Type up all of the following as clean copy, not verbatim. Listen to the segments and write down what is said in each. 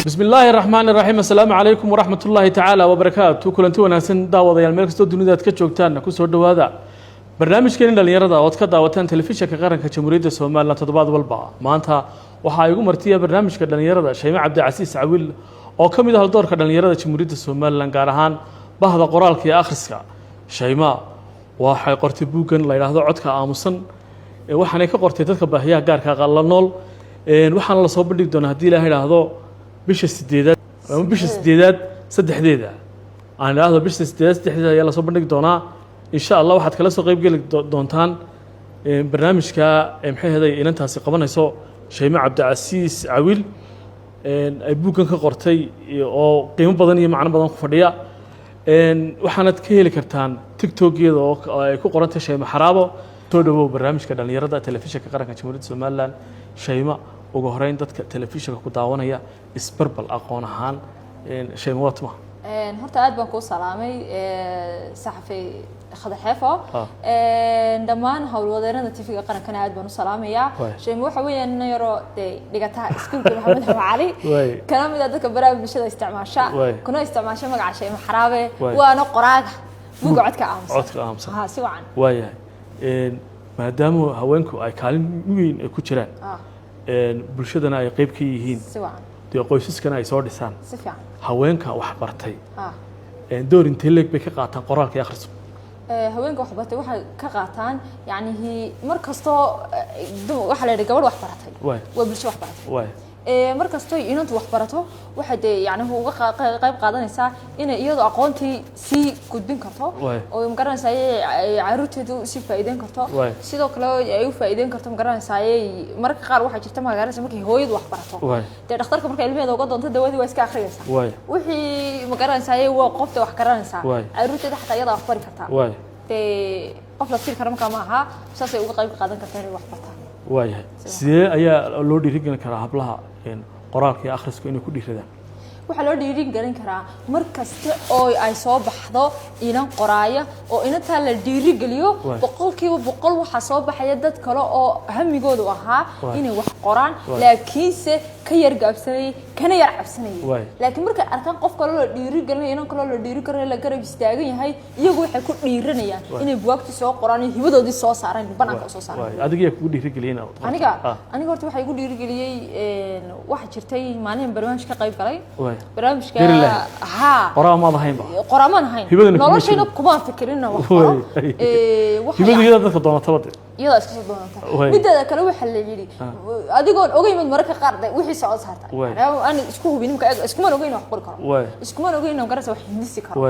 بسم الله الرحمن الرحيم السلام عليكم ورحمة الله تعالى وبركاته كلنتي wanaagsan daawadayaal meel kasta dunida aad ka joogtaan ku soo dhawaada barnaamijkeena dhalinyarada oo ka daawataan telefishinka qaranka Jamhuuriyadda Soomaaliland toddobaad walba maanta waxa igu martiya barnaamijka dhalinyarada Shayma Cabdi Casiis Cawil oo kamid ah doorka dhalinyarada Jamhuuriyadda Soomaaliland gaar ahaan bahda qoraalka iyo akhriska Shayma waxay qortay buugan la yiraahdo codka aamusan waxaanay ka qortay dadka baahiyaha gaarka ah la nool waxaan la soo bandhigi doonaa hadii Ilaahay yiraahdo bisha sideedaad saddexdeeda aan ilaahdo bisha sideedaad saddexdeeda ayaa la soo bandhigi doonaa insha Allah waxaad kala soo qayb gali doontaan barnaamijka maxay inantaasi qabanayso Shayma Cabdi Casiis Cawil ay buugan ka qortay oo qiimo badan iyo macno badan ku fadhiya waxaanad ka heli kartaan TikTok-geeda oo ay ku qorantay Shayma Xaraabo soo dhawow barnaamijka dhalinyarada telefishinka qaranka Jamhuuriyadda Soomaaliland Shayma ugu horeyn dadka telefishinka ku daawanaya isbarbal aqoon ahaan Shayma watma horta aad baan ku salaamay saxafi Khadar Xeefo dhamaan hawlwadeennada TV-ga qarankana aad baan u salaamayaa Shayma waxa weeyaan yaro dhigata iskuulka Maxamed Cali kana mid ah dadka barnaamijyada isticmaasha kuna isticmaasha magaca Shayma Xaraabe waana qoraaga buuga codka aamusan ha si wacan waayahay maadaama haweenku ay kaalin weyn ku jiraan bulshadana ay qayb ka yihiin si wacan qoysaskana ay soo dhisaan si fiican haweenka wax bartay door intee leeg bay ka qaataan qoraalka iyo akhriska haweenka wax bartay waxay ka qaataan yaani markasto waxa la yiraahdaa gabadh wax baratay waa bulsho wax baratay markasto inantu wax barato waxa yaani uga qayb qaadanaysaa in iyadoo aqoontii si gudbin karto oo magaranaysaa caruurteedu si faa'iideyn karto sidoo kale ay u faa'iideyn karto magaranaysaa marka qaar waxa jirta magaranaysaa markay hooyadu wax barato dhakhtarka marka ilmaheeda uga doonto dawadii waa iska akhriyaysaa wixii magaranaysaa waa qofta wax garanaysaa caruurteeda xataa iyada wax bari kartaa qof la tir karo marka ma aha saasay uga qayb qaadan kartaa inay wax bartaan waayahay sidee ayaa loo dhiirigelin karaa hablaha qoraalka iyo akhrisku inay ku dhiiradaan waxa loo dhiirigelin karaa markasta oo ay soo baxdo inan qoraaya oo inta la dhiirigeliyo boqolkiiba boqol waxa soo baxaya dad kale oo hamigoodu ahaa inay wax qoraan laakiinse ka yar gaabsanay kana yar cabsanay laakiin marka arkaan qof kale oo dhiirigelin inan kale oo dhiirigelin la garab istaagan yahay iyagu waxay ku dhiiranayaan inay buugta soo qoraan hibadoodii soo saaraan banaanka soo saaraan adiga ku dhiirigeliyeen aniga horta waxa igu dhiirigeliyay waxa jirtay maalin barnaamij ka qayb galay barnaamijka qoraamaan ahayn noloshayna kuma fikirin wax qoro hibadiyada dadka doonataba iyada iska soo doonata midda kale waxa la yiri adigoon ogeyn marka qaar wixii soo saarta aan isku hubin marka isku ma ogeyn wax qori karo isku ma ogeyn garasa wax hindisi karo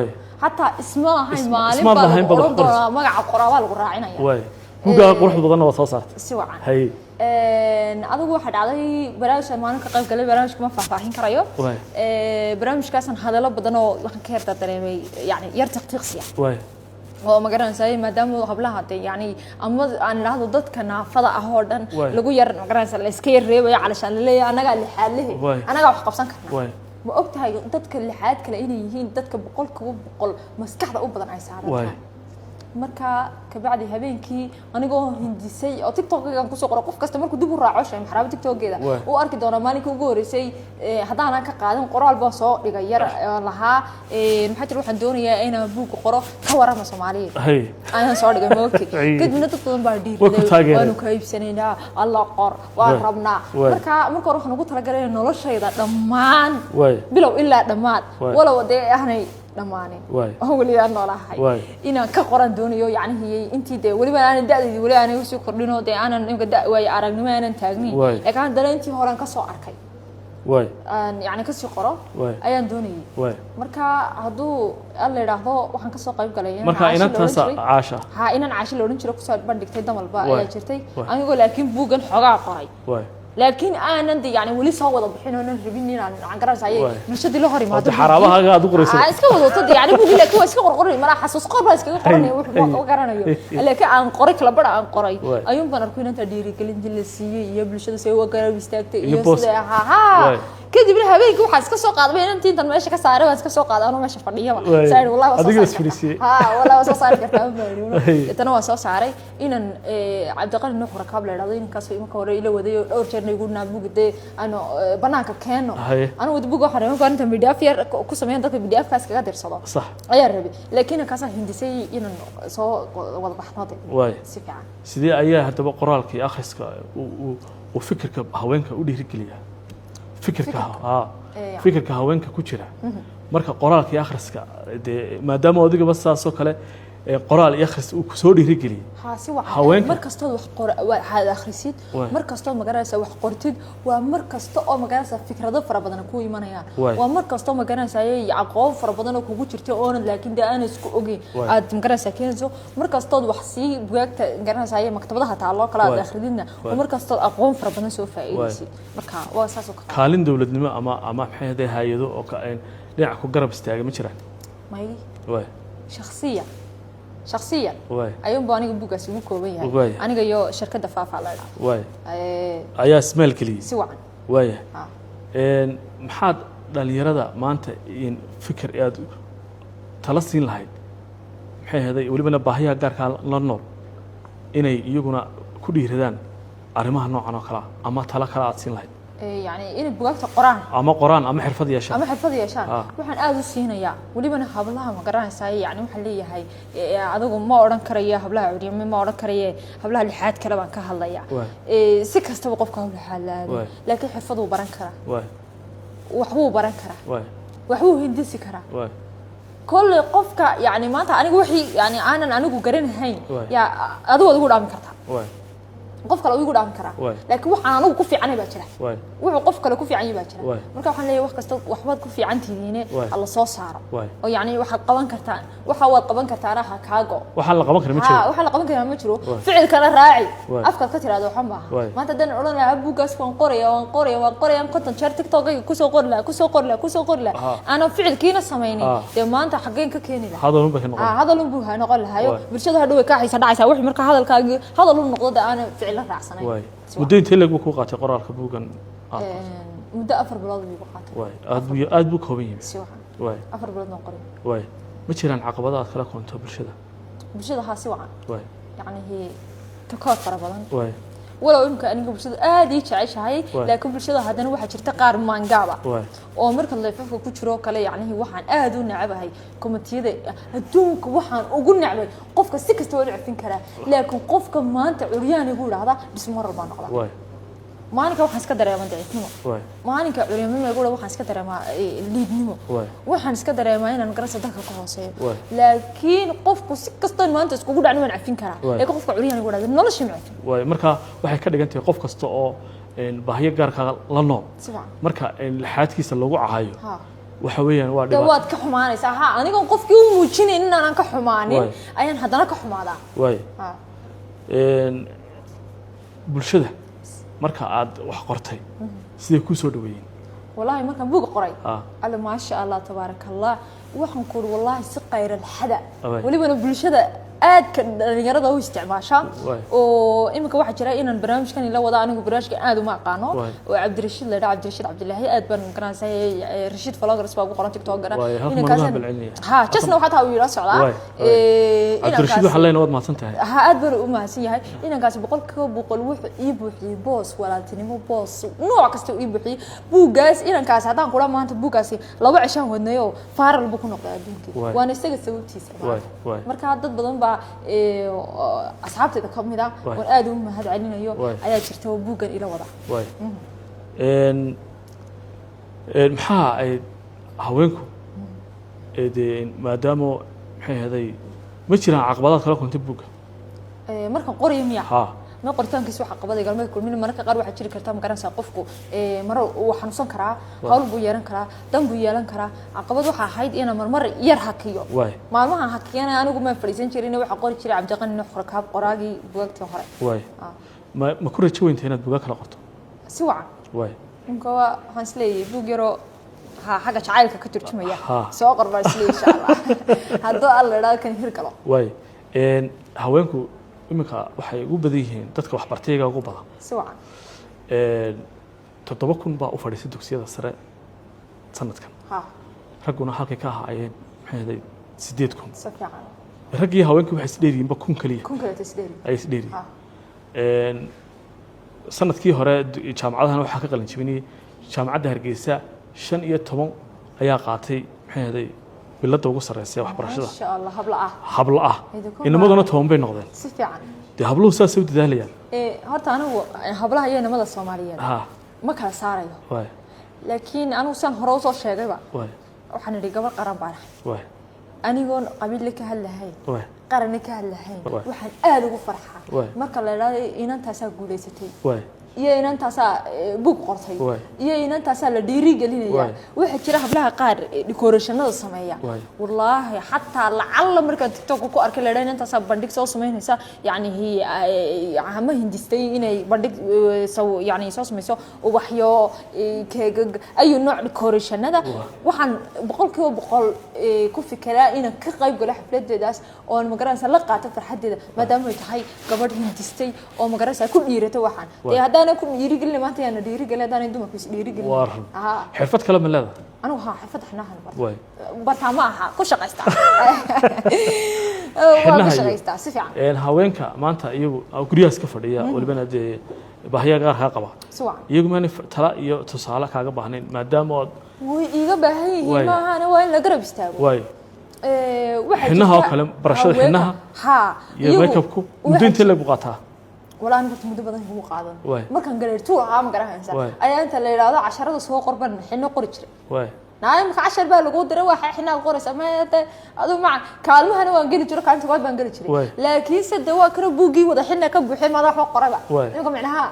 hatta isma ahayn maalin baa magaca qoraaba lagu raacinaya buuga qurux badan oo soo saarta si wacan adigu waxa dhacday barnaamijka maalin ka qayb galay barnaamijka ma faahfaahin karayo barnaamijkaasan hadallo badan oo waxaan ka yarta dareemay yani yar taqtiiqsiya oo magaranaysaa maadaama hablaha yani ama aan ilaahdo dadka naafada ah oo dhan lagu yar magaranaysaa la iska yar reebayo calashaan leeyahay anaga lixaadlehe anaga wax qabsan karnaa ma ogtahay dadka lixaad kale inay yihiin dadka boqol maskaxda u badan ay saaran marka ka bacdi habeenkii anigoo hindisay oo TikTok-ga ku soo qoray qof kasta markuu dib u raaco Shayma Xaraabo TikTok-geeda uu arki doona maalinka ugu horeysay hadaan aan ka qaadan qoraal baa soo dhigay yar lahaa maxaa jira waxaan doonayaa inaan buug qoro ka warama Soomaaliyeed ayaan soo dhigay moogtay kadibna dad badan baa dhiiray waanu ka iibsanaynaa Allah qor waan rabnaa marka hore waxaan ugu talagalay noloshayda dhammaan bilow ilaa dhammaad walow ahnay dhamaanin oo wali aan noolahay inaan ka qoran doonayo yaani intii waliba aan daadii wali aan u soo kordhino aanan inka way aragnimo aanan taagnin laakiin dareentii hore ka soo arkay aan yaani ka soo qoro ayaan doonayay marka haduu alla yiraahdo waxaan ka soo qayb galay marka inantaas caasha inaan caasha loo oran jiray ku soo bandhigtay damalba ayaa jirtay anigoo laakiin buugan xogaa qoray لكن أنا عندي يعني ولي صوّد بحين أنا ربيني عن قرص عيه نشدي له هري ما أنت حرامها قاعد تقرص اسكو تدي يعني بقول لك هو اسكو قرقري ما راح حسوس قرب اسكو قرني وقرنا يو لكن عن قريك لبرا عن قري أيوم بنركون أنت ديري كلين دلسية يبلش هذا سوى قرب يستأكت يوصل ها kadib habeenkii waxaan iska soo qaaday intaan meesha ka saaray waan iska soo qaaday anoo meesha fadhiyaba saar wallahi adiga isfirisay wallahi waa soo saari kartaa tan waa soo saaray inaan Cabdiqani Nuux Rakaab leeyahay inkaas imka hore ila wadayo dhowr jeer igu naabugday ano banaanka keeno anu wada buuga xareen ka inta PDF yar ku sameeyay dadka PDF kaas kaga dirsado صح ayaa rabay laakiin kaas hindisay inaan soo wada baxnooday si fiican sidii ayaa hadaba qoraalkii akhriska oo fikirka haweenka u dhiirigeliya fikirka haweenka ku jira marka qoraalkii akhriska maadaama adiga bas saasoo kale qoraal iyo akhris uu soo dhiirigeliyay si waxa markasta wax qor akhrisid markasta magaranaysa wax qortid waa markasta oo magaranaysa fikrado fara badan ku imanayaan waa markasta oo magaranaysa ay aqoon fara badan oo kugu jirto oo laakiin aan isku ogeyn aad magaranaysa keenso markasta oo wax si buugta magaranaysa ay maktabadaha taalo kala akhridina oo markasta aqoon fara badan soo faa'iideysid marka waa saas oo kaalin dawladnimo ama maxay haday hay'ado oo ka dhinac ku garab istaagay ma jiraan way شخصيا أيوم بانيك بوكاس بوكوبية أنا جايو شركة دفاع على الأرض أيا اسمه الكلي سواء إن محد دليرة ما أنت إن فكر ياد ثلاثين لهاي محي هذا يقولي بنا باهيا قارك للنور إنه يجونا كل يردان أرمها نوع أنا كلا أما ثلاث كلا عشرين لهاي يعني إن بوقت القرآن أما حرفة يشان وحن أدرس هنا يا ولي بنا حبلها ما قرأنا ساي يعني محلية هاي عذوق ما أورن كريه حبلها عريم ما أورن كريه حبلها اللي حاد كلام كهلا يا سكة استوقف كهلا حلا لكن حفظوا برنكرة وحبوا برنكرة وحبوا هندي سكرة كل قفك يعني ما أنا وحي يعني أنا قرين هين يا أدو عم كرتها قف kale ugu dhaam karaa laakiin waxaan anigu ku fiicanay baa jira wuxuu qof kale ku fiican yahay baa jira marka waxaan leeyahay wax kasta waxbaad ku fiican tihiin alla soo saaro oo yaani waxa qaban kartaan waxa waad qaban kartaan aha kaago waxa la qaban karaa ma jiro waxa la qaban karaa ma jiro ficil kala raaci afka ka tiraado waxa ma maanta dan oran lahaa buugaas waan qoraya konton jeer TikTok ku soo qor la ana ficilkiina sameeyay de maanta xaqeen ka keenida hadalun buu noqon lahayo bulshada hadhow ka xaysa dhacaysa wax marka hadalkaaga hadalun noqdo ana لا رأسنا. مدين تلقى بكو قاتي قرار كبوغن. مدة أفر بلاد بيبقى قاتي. واي. أد بوك هويين. سواء. واي. أفر بلاد نقري. واي. ما تشيران عقبات كلا كنتو برشدة. برشدة ها سواء. واي. يعني هي تكاثر بلان. واي. ولو إنك أنا برشدة عايش هاي لكن برشدة هذا واحد شرت قار ما نجابه. واي. وأمرك الله يفهم كتشرو كلا يعني هي واحد نعبه هاي كومنتي ذا الدوك واحد وقول نعبه قفك سكت تولع فين كلا لكن قفك ما أنت عريان يقول هذا بس مرة بنقطع. واي. ما أنا كواحد سكدر يا مندعي نمو. واي. ما أنا كعريان ما يقول واحد سكدر ما الليد نمو. واي. واحد سكدر ما أنا نقرأ صدق كواسير. واي. لكن قفك سكت ما أنت تقول عنه عارفين كلا. لكن قفك عريان يقول هذا نلاش معك. واي. مركا واحد كده أنت قفك استو باهي قارك لنوم. مركا الحياتكيس اللي وقع waxa weeyaan waa dhibaato waad ka xumaanaysaa ha aniga qofkii uu muujinay in aan ka xumaanin ayaan hadana ka xumaada way bulshada marka aad wax qortay sidee ku soo dhaweeyeen wallahi markaan buug qoray alla ma sha Allah tabarakallah waxaan ku wallahi si qayr alhada waliba bulshada aad ka dhalinyarada u isticmaasha oo imika waxa jira inaan barnaamijkan la wada anigu barnaamijka aad uma aqaano oo Cabdirashiid la dhaca Cabdirashiid Cabdullaahi aad baan garanayay Rashid Vloggers baa ugu qoran TikTok gara ha jasna waxa taa u yiraahdo socdaa Cabdirashiid waxa leeyahay wad maasantahay ha aad baan u maasan yahay inankaas boqol wuxuu ii buuxiyay boos walaaltinimo boos nooc kasta uu ii buuxiyay buugaas inankaas hadaan kula maanta buugaasi laba cishaan wadnayo faaral buu ku noqday adduunkii waana isaga sababtiisa marka dad badan baa asxaabteeda kamida oo aad u mahad celinayo ayaa jirta buugan ila wada maxaa ay haweenku maadaama maxay haday ma jiraan caqabadaad kala kuntay buuga marka qoriyo miya ما قرتان كيس واحد قبضي قال ما يكون من مرة قار واحد شري كرتام قرن ساقفكو مرة وحنصن كرا هول بويران كرا دم بويران كرا عقبض واحد حيد أنا مرة يرحكيو ما ما حكي أنا قوم فريزين شرينا واحد قاري شري عبد القادر نخرج هاب قراقي بوقت هراء واي ما كل شيء وين هنا بوقت لقطه سواء واي ممكن هنسلي بوجرو حاجة شعيرك كتر شمية سواء قرب هنسلي إن شاء الله هذا الله لا كان هيركلا واي إن هواكو imika waxay ugu badan yihiin dadka wax bartayga ugu badan 7,000 baa u fadhiisay dugsiyada sare sanadkan ragguna halkay ka ahaayeen maxay ahayd 8,000 safiican raggii haweenkii waxay isdheeriyiinba 1,000 kaliya ay isdheeriyiin sanadkii hore jaamacadahan waxaa ka qalin jabinayay jaamacadda Hargeysa 15 ayaa qaatay maxay ahayd bilada ugu sareysa waxbarashada insha Allah habla ah inamaduna 10 bay noqdeen si fiican de habluhu saas u dadaalayaan horta anigu hablaha iyo inamada Soomaaliyeed ma kala saarayo laakiin anigu san hore u soo sheegayba waxaan idhi gabar qaran baan ahay anigoon qabiil ka hadlahay qaran ka hadlahay waxaan aad ugu farxaa marka la yiraahdo inantaas guuleysatay iyo inantaas buug qortay iyo inantaas la dhiiri gelinaya waxa jira hablaha qaar decorationada sameeya wallahi hatta lacalla marka TikTok ku arkay leeyahay inantaas bandhig soo sameynaysa yani ama hindistay inay bandhig yani soo sameyso waxyo ayu nooc decorationada waxaan 100% ku fikiraa in ka qayb galo xafladeedaas oo magaranaysa la qaato farxadeeda maadaama ay tahay gabadh hindistay oo magaranaysa ku dhiiratay waxaan أنا كل يريجلني ما تيجي أنا يريجلني ده أنا دوما كيس يريجلني. وارن. حرفت كلام من هذا. أنا حرفت إحنا واي. برتامها كوش قيستا. كوش قيستا سفيان. هاوينك ما أنت يو أو كرياس كفردية ولا بنا دي بهيا غير هاقبة. سواء. يجو ماني تلا يو تصالح هاقبة هنين ما دام ويجا بهي ما أنا وين لقرب يستوي. واي. حناها كلام برشة حناها. ها. يميك أبكو مدين تلا بقطها. ولا أنا كنت مدة بدن هو قاعدة ما كان قليل عام قرأها إنسان أي أنت اللي هذا 10 سوى قربان حنا قرشري نعم 10 بقى لقود روح حنا القرص أما أنت هذا مع كلمة أنا وانجلي تروح أنت قاعد بانجلي لكن سدوا كربوجي وده حنا كب حين ما راح قربا نقول معناها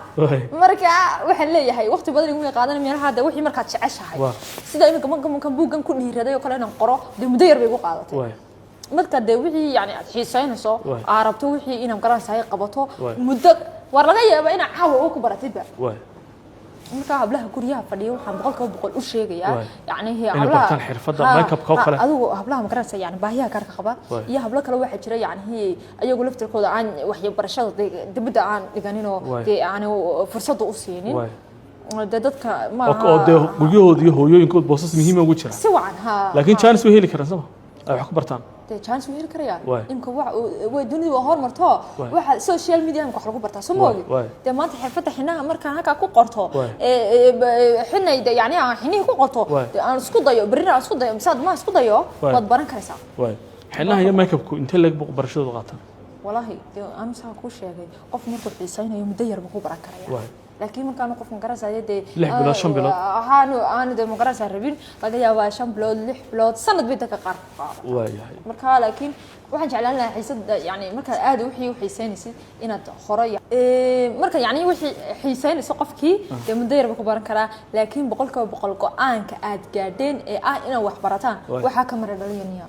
مركع وحلي هاي وقت بدري يقوم قاعدة من هذا وحي مركع تعيش هاي سيدا كمان بوجن كل هير هذا يقول أنا قرأ ده مدير بيقول قاعدة marka de wixii yani aad xiisaynayso arabto wixii inaan garanaysaay qabato muddo war laga yaabaa in caawa oo ku baratidba marka hablaha guriyaha fadhiyo waxaan 100% u sheegayaa yani hablaha xirfadda makeup ka kale adigu hablaha ma garanaysa yani baahiyaha gaarka qaba iyo hablo kale waxa jira yani ayagu laftirkooda aan waxbarashada dibadda aan dhiganin oo yani fursad u siinin dadka ma oo guriyahooda iyo hooyooyinkood boosas muhiim ugu jira si wacan ha laakiin chance way heli karaan sama ay wax ku bartaan chance way heli karayaan imka way dunida waa hormarto waxa social media wax lagu bartaa Soomaali de maanta xirfadda xinaha marka halka ku qorto xinayda yani aan xinihi ku qorto aan isku dayo birina isku dayo misaad ma isku dayo wad baran karaysaa xinaha iyo makeup-ku inta laga barashada qaataan wallahi aan saa ku sheegay qof markuu xiisaynayo muddo yar buu baran karayaa لكن من كانوا قفن كراسة يدي بلا شن بلاد أنا ده مكراسة ربين لقى يا واشن بلاد لح بلاد سند بيتك قار مركها لكن واحد جعلنا لنا حيسد يعني مركها آد وحيسين يصير إن خرية مركها يعني حيسين يسقف كي ده مدير بكبران كرا لكن بقولك آنك آد قاعدين إنا وحبرتان وحكم الرجالية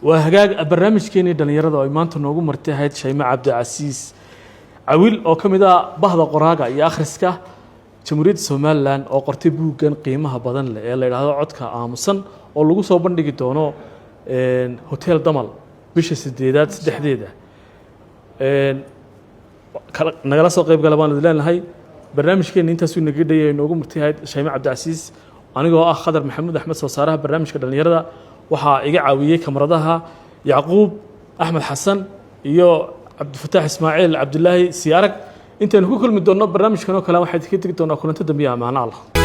وهجاج البرنامج كيني دنيا رضا إيمان تنوجو مرتهد شيماء عبد العزيز عويل أو كمدا بهذا قراقة يا أخرسكا جمهورية سومالان أو قرتي بوجن قيمها بدن لا هذا عدك عامسن أو لجو صوبن دقي تونو هوتيل دمل بيش سديدات سدحديدة نجلس قريب قلبان الدلال هاي برنامج كين أنت سوي نجد ينوجو مرتهد شيماء عبد العزيز أنا جو خضر محمد أحمد صارها برنامج كده نيردا وحا يجي عوية كمرضها يعقوب أحمد حسن يو عبد الفتاح إسماعيل عبد الله سيارك أنت نقول كل من دون برنامج كانوا كلام واحد كده دون كل أنت دمية معنا الله